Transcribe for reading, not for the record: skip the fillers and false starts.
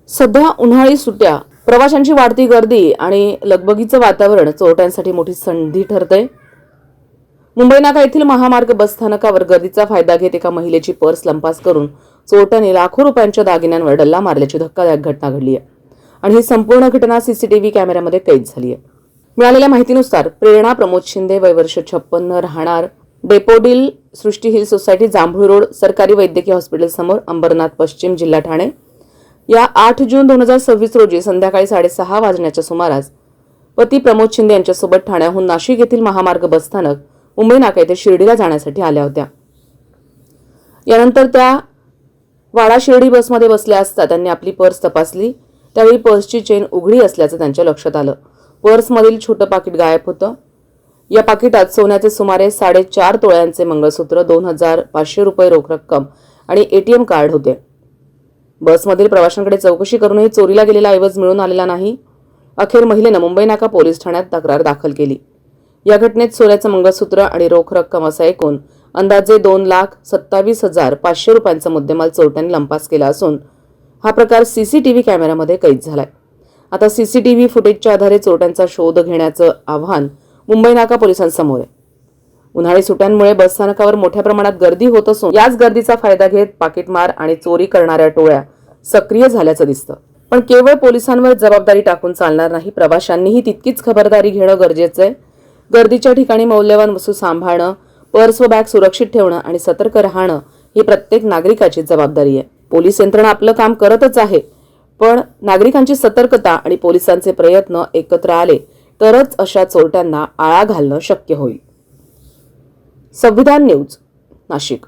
सध्या उन्हाळी सुट्ट्या, प्रवाशांची वाढती गर्दी आणि लगबगीचं वातावरण चोरट्यांसाठी मोठी संधी ठरतंय. मुंबई नाका येथील महामार्ग बस स्थानकावर गर्दीचा फायदा घेत एका महिलेची पर्स लंपास करून चोरट्यांनी लाखो रुपयांच्या दागिन्यांवर डल्ला मारल्याची धक्कादायक घटना घडली आहे. आणि ही संपूर्ण घटना सीसीटीव्ही कॅमेऱ्यामध्ये कैद झाली आहे. मिळालेल्या माहितीनुसार प्रेरणा प्रमोद शिंदे, वय वर्ष 56, राहणार डेपोडिल, सृष्टी हिल सोसायटी, जांभूळ रोड, सरकारी वैद्यकीय हॉस्पिटल समोर, अंबरनाथ पश्चिम, जिल्हा ठाणे, या 8 जून 2026 रोजी संध्याकाळी 6:30 वाजण्याच्या सुमारास पती प्रमोद शिंदे यांच्यासोबत ठाण्याहून नाशिक येथील महामार्ग बसस्थानक मुंबई नाका येथे शिर्डीला जाण्यासाठी आल्या होत्या. यानंतर त्या वाडा शिर्डी बसमध्ये बसल्या असता त्यांनी आपली पर्स तपासली. त्यावेळी पर्सची चेन उघडी असल्याचं त्यांच्या लक्षात आलं. पर्समधील छोटं पाकिट गायब होतं. या पाकिटात सोन्याचे सुमारे 4.5 तोळ्यांचे मंगळसूत्र, 2,500 रुपये रोख रक्कम आणि एटीएम कार्ड होते. बसमधील प्रवाशांकडे चौकशी करूनही चोरीला गेलेला ऐवज मिळून आलेला नाही. अखेर महिलेनं मुंबई नाका पोलीस ठाण्यात तक्रार दाखल केली. या घटनेत सोन्याचं मंगळसूत्र आणि रोख रक्कम असा एकूण अंदाजे 2,27,500 रुपयांचा मुद्देमाल चोरट्यांनी लंपास केला असून हा प्रकार सीसीटीव्ही कॅमेऱ्यामध्ये कैद झालाय. आता सीसीटीव्ही फुटेजच्या आधारे चोरट्यांचा शोध घेण्याचं आव्हान मुंबई नाका पोलिसांसमोर आहे. उन्हाळी सुट्ट्यांमुळे बसस्थानकावर मोठ्या प्रमाणात गर्दी होत असून याच गर्दीचा फायदा घेत पाकिटमार आणि चोरी करणाऱ्या टोळ्या सक्रिय झाल्याचं दिसतं. पण केवळ पोलिसांवर जबाबदारी टाकून चालणार नाही. प्रवाशांनीही तितकीच खबरदारी घेणं गरजेचं आहे. गर्दीच्या ठिकाणी मौल्यवान वस्तू सांभाळणं, पर्स व बॅग सुरक्षित ठेवणं आणि सतर्क राहणं ही प्रत्येक नागरिकाची जबाबदारी आहे. पोलीस यंत्रणा आपलं काम करतच आहे, पण नागरिकांची सतर्कता आणि पोलिसांचे प्रयत्न एकत्र आले तरच अशा चोरट्यांना आळा घालणं शक्य होईल. संविधान न्यूज, नाशिक.